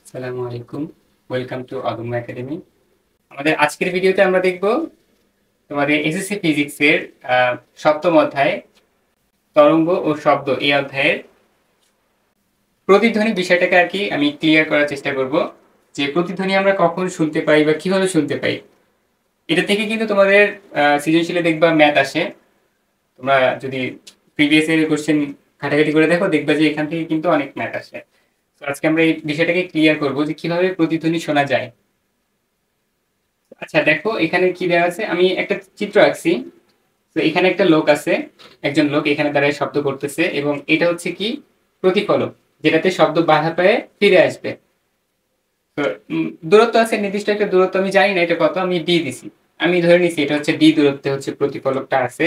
আসসালামু আলাইকুম। Welcome to অদম্য একাডেমি। আমাদের আজকের ভিডিওতে আমরা দেখব তোমাদের এসএসসি ফিজিক্সের সপ্তম অধ্যায় তরঙ্গ ও শব্দ এই অধ্যায়ের প্রতিধ্বনি বিষয়টাকে আর কি আমি ক্লিয়ার করার চেষ্টা করব, যে প্রতিধ্বনি আমরা কখন শুনতে পাই বা কিভাবে শুনতে পাই। এটা থেকে কিন্তু তোমাদের সৃজনশীলে দেখবা ম্যাথ আসে। তোমরা যদি প্রিভিয়াস ইয়ার কোশ্চেন ঘাটাঘাটি করে দেখো, দেখবা যে এখান থেকে কিন্তু অনেক ম্যাথ আসে। তো আজকে আমরা এই বিষয়টাকে ক্লিয়ার করব যে কিভাবে প্রতিধ্বনি শোনা যায়। আচ্ছা দেখো, এখানে কি দেওয়া আছে, আমি একটা চিত্র আঁকছি। তো এখানে একটা লোক আছে, একজন লোক এখানে দাঁড়ায় শব্দ করতেছে, এবং এটা হচ্ছে কি প্রতিফলক, যেটাতে শব্দ বাধা পেয়ে ফিরে আসবে। তো দূরত্ব আছে, নির্দিষ্ট একটা দূরত্ব, আমি জানি না এটা কত, আমি ডি দিছি। আমি ধরে নিছি এটা হচ্ছে ডি দূরত্বে হচ্ছে প্রতিফলকটা আছে,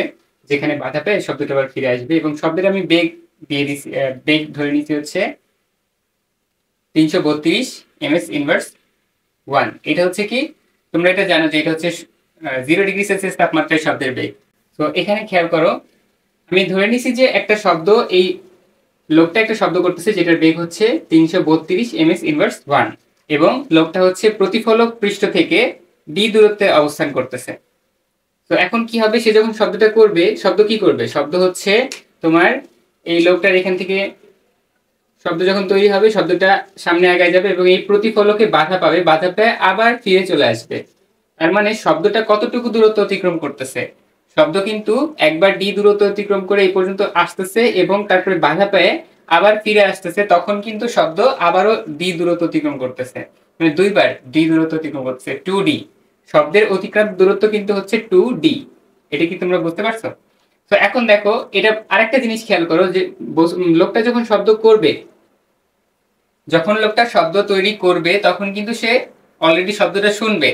যেখানে বাধা পেয়ে শব্দটা আবার ফিরে আসবে। এবং শব্দের আমি বেগ দিয়ে দিছি, বেগ ধরে নিছি হচ্ছে 332 এমএস ইনভার্স 1। এটা হচ্ছে কি, তোমরা এটা জানো যে এটা হচ্ছে 0 ডিগ্রি সেলসিয়াস তাপমাত্রায় শব্দের বেগ। তো এখানে খেয়াল করো, আমি ধরে নিছি যে একটা শব্দ, এই লোকটা একটা শব্দ করতেছে যেটার বেগ হচ্ছে 332 এমএস ইনভার্স 1, এবং লোকটা হচ্ছে প্রতিফলক পৃষ্ঠ থেকে ডি দূরত্বে অবস্থান করতেছে। তো এখন কি হবে, সে যখন শব্দটা করবে, শব্দ কি করবে, শব্দ হচ্ছে তোমার এই লোকটার এখান থেকে শব্দ যখন তৈরি হবে, শব্দটা সামনে আগায় যাবে এবং এই প্রতিফলকে বাধা পাবে, বাধা পেয়ে আবার ফিরে চলে আসবে। তার মানে শব্দটা কতটুকু দূরত্ব অতিক্রম করতেছে, শব্দ কিন্তু একবার ডি দূরত্ব অতিক্রম করে এই পর্যন্ত আসতেছে এবং তারপরে বাধা পেয়ে আবার ফিরে আসতেছে, তখন কিন্তু শব্দ আবারও ডি দূরত্ব অতিক্রম করতেছে, মানে দুইবার ডি দূরত্ব অতিক্রম করতেছে, 2D। শব্দের অতিক্রান্ত দূরত্ব কিন্তু হচ্ছে 2D। এটা কি তোমরা বুঝতে পারছো? তো এখন দেখো, এটা আরেকটা জিনিস খেয়াল করো, যে লোকটা যখন শব্দ করবে, যখন লোকটা শব্দ তৈরি করবে, তখন কিন্তু সে অলরেডি শব্দটা শুনবে।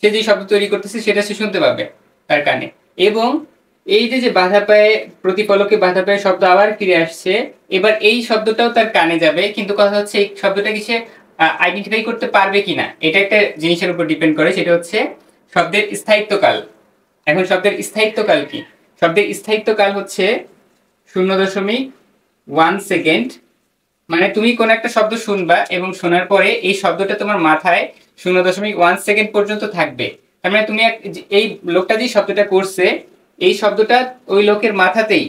সে যে শব্দ তৈরি করতেছে সেটা সে শুনতে পাবে তার কানে। এবং এই যে যে বাধা পায়, প্রতিফলকে বাধা পায় শব্দ আবার ফিরে আসছে, এবার এই শব্দটাও তার কানে যাবে, কিন্তু কথা হচ্ছে এই শব্দটা কি সে আইডেন্টিফাই করতে পারবে কিনা, এটা একটা জিনিসের উপর ডিপেন্ড করে, সেটা হচ্ছে শব্দের স্থায়িত্বকাল। এখন শব্দের স্থায়িত্বকাল কি, শব্দের স্থায়িত্বকাল হচ্ছে 0.1 সেকেন্ড। মানে তুমি কোন একটা শব্দ শুনবা এবং শোনার পরে এই শব্দটা তোমার মাথায় 0.1 সেকেন্ড পর্যন্ত থাকবে। তার মানে তুমি এই লোকটা যে শব্দটা করছে, এই শব্দটা ওই লোকের মাথাতেই,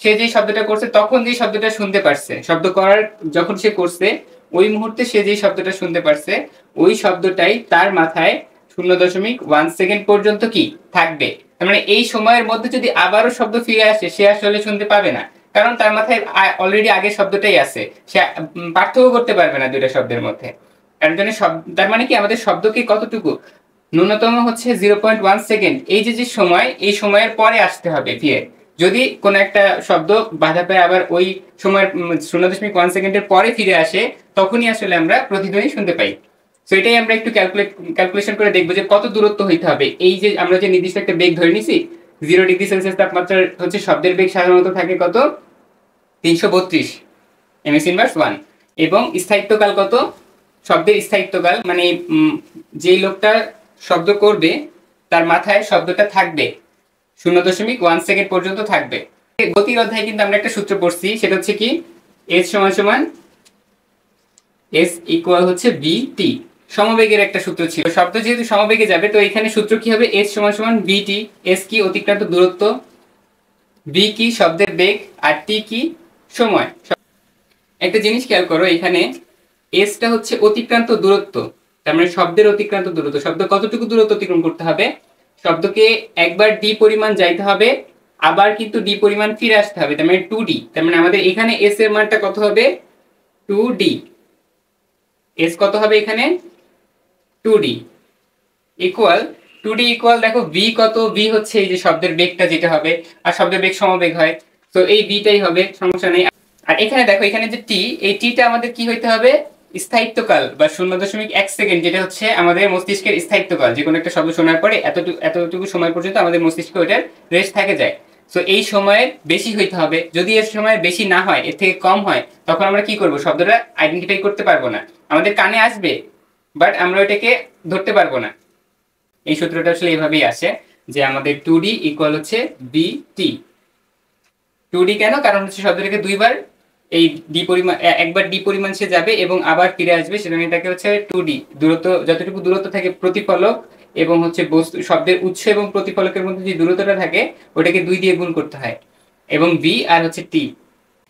সে যে শব্দটা করছে তখন যে শব্দটা শুনতে পারছে, শব্দ করার যখন সে করছে ওই মুহূর্তে সে যে শব্দটা শুনতে পারছে, ওই শব্দটাই তার মাথায় 0.1 সেকেন্ড পর্যন্ত কি থাকবে। তার মানে এই সময়ের মধ্যে যদি আবারও শব্দ ফিরে আসে, সে আসলে শুনতে পাবে না, কারণ তার মাথায় অলরেডি আগের শব্দটাই আছে, সে পার্থক্য করতে পারবে না দুইটা শব্দের মধ্যে। কারণ তার মানে কি, আমাদের শব্দকে কতটুকু, ন্যূনতম হচ্ছে 0.1 সেকেন্ড, এই যে যে সময়, এই সময়ের পরে আসতে হবে ফিরে। যদি কোনো একটা শব্দ বাধা পায় আবার ওই সময়ের 0.1 সেকেন্ডের পরে ফিরে আসে, তখনই আসলে আমরা প্রতিধ্বনি শুনতে পাই। তো এটাই আমরা একটু ক্যালকুলেশন করে দেখবো যে কত দূরত্ব হইতে হবে। এই যে আমরা যে নির্দিষ্ট একটা বেগ ধরে নিছি, 0 ডিগ্রি সেলসিয়াস তাপমাত্রার হচ্ছে শব্দের বেগ সাধারণত থাকে কত, 332 এমএস ইনভার্স 1। এবং স্থায়িত্বকাল কত, শব্দের স্থায়িত্বকাল মানে যেই লোকটা শব্দ করবে তার মাথায় শব্দটা থাকবে 0.1 সেকেন্ড পর্যন্ত থাকবে। গতির অধ্যায়ে কিন্তু আমরা একটা সূত্র পড়ছি, সেটা হচ্ছে কি, এস সমান সমান এস ইকুয়াল হচ্ছে বি টি, সমবেগের একটা সূত্র ছিল। শব্দ যেহেতু সমবেগে যাবে, তো এখানে সূত্র কি হবে, এস সমান সমান বি টি। এস কি অতিক্রান্ত দূরত্ব, বি কি শব্দের বেগ, আর টি কি সময়। একটা জিনিস খেয়াল করো, এখানে এসটা হচ্ছে অতিক্রান্ত দূরত্ব, তার মানে শব্দের অতিক্রান্ত দূরত্ব, শব্দ কতটুকু দূরত্ব অতিক্রম করতে হবে, শব্দকে একবার ডি পরিমাণ যাইতে হবে, আবার কিন্তু ডি পরিমাণ ফিরে আসতে হবে, তার মানে 2D। তার মানে আমাদের এখানে এস এর মানটা কত হবে, 2D। এস কত হবে এখানে, 2D ইকুয়াল, 2D ইকুয়াল, দেখো ভি কত, ভি হচ্ছে এই যে শব্দের বেগটা যেটা হবে, আর শব্দের বেগ সমবেগ হয়, তো এই ভিটাই হবে, সমস্যা নেই। আর এখানে দেখো, এখানে যে টি, এই টিটা আমাদের কি হইতে হবে, স্থায়িত্বকাল বা 0.1 সেকেন্ড, যেটা হচ্ছে আমাদের মস্তিষ্কের স্থায়িত্বকাল। যে কোনো একটা শব্দ শোনার পরে এতটুকু সময় পর্যন্ত আমাদের মস্তিষ্কে ওইটার রেস্ট থাকে যায়। তো এই সময়ের বেশি হইতে হবে, যদি এর সময় বেশি না হয়, এর থেকে কম হয়, তখন আমরা কি করব, শব্দটা আইডেন্টিফাই করতে পারবো না, আমাদের কানে আসবে বাট আমরা ওইটাকে ধরতে পারবো না। এই সূত্রটা আসলে এইভাবেই আসে, যে আমাদের 2D ইকুয়াল হচ্ছে BT। 2D কেন, কারণ হচ্ছে শব্দটাকে দুইবার এই ডি পরিমাণ একবার ডি পরিমাণ সে যাবে এবং আবার ফিরে আসবে, সেটা নিয়ে তাকে হচ্ছে 2D দূরত্ব, যতটুকু দূরত্ব থাকে প্রতিফলক এবং হচ্ছে বস্তু শব্দের উৎস এবং প্রতিফলকের মধ্যে যে দূরত্বটা থাকে ওটাকে 2 দিয়ে গুণ করতে হয়, এবং ভি আর হচ্ছে টি।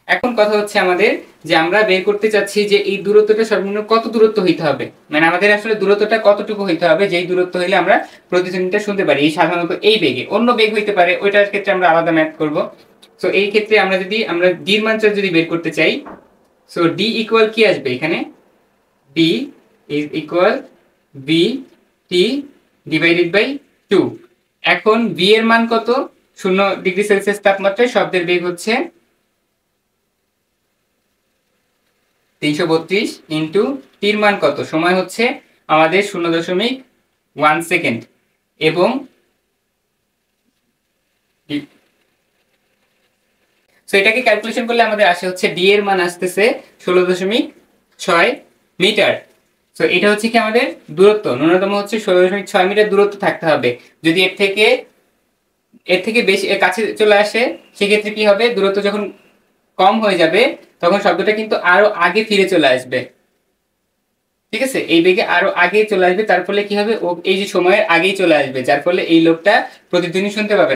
এখন কথা হচ্ছে আমাদের যে আমরা বের করতে চাচ্ছি যে এই দূরত্বটা সর্বনিম্ন কত দূরত্ব হইতে হবে, মানে আমাদের আসলে দূরত্বটা কতটুকু হইতে হবে যেই দূরত্ব হইলে আমরা প্রতিধ্বনিটা শুনতে পারি। এই সাধারণত এই বেগে, অন্য বেগ হইতে পারে, ওইটার ক্ষেত্রে আমরা আলাদা ম্যাথ করব। সো এই ক্ষেত্রে আমরা ডির মানটা যদি বের করতে চাই, সো ডি ইকুয়াল কি আসবে এখানে, D is equal V T divided by 2। এখন ভি এর মান কত, 0°C তাপমাত্রায় শব্দের বেগ হচ্ছে 332 ইন্টু টির মান কত, সময় হচ্ছে আমাদের 0.1 সেকেন্ড, এবং সো এটাকে ক্যালকুলেশন করলে আমাদের আসে হচ্ছে ডি এর মান আসতেছে 16.6 মিটার। সো এটা হচ্ছে কি আমাদের দূরত্ব, ন্যূনতম হচ্ছে 16.6 মিটার দূরত্ব থাকতে হবে। যদি এর থেকে বেশি কাছে চলে আসে সেক্ষেত্রে কি হবে, দূরত্ব যখন কম হয়ে যাবে তখন শব্দটা কিন্তু আরো আগে ফিরে চলে আসবে, ঠিক আছে, এই বেগে আরো আগে চলে আসবে, তার ফলে কি হবে, ও এই যে সময়ের আগেই চলে আসবে, যার ফলে এই লোকটা প্রতিধ্বনি শুনতে পাবে।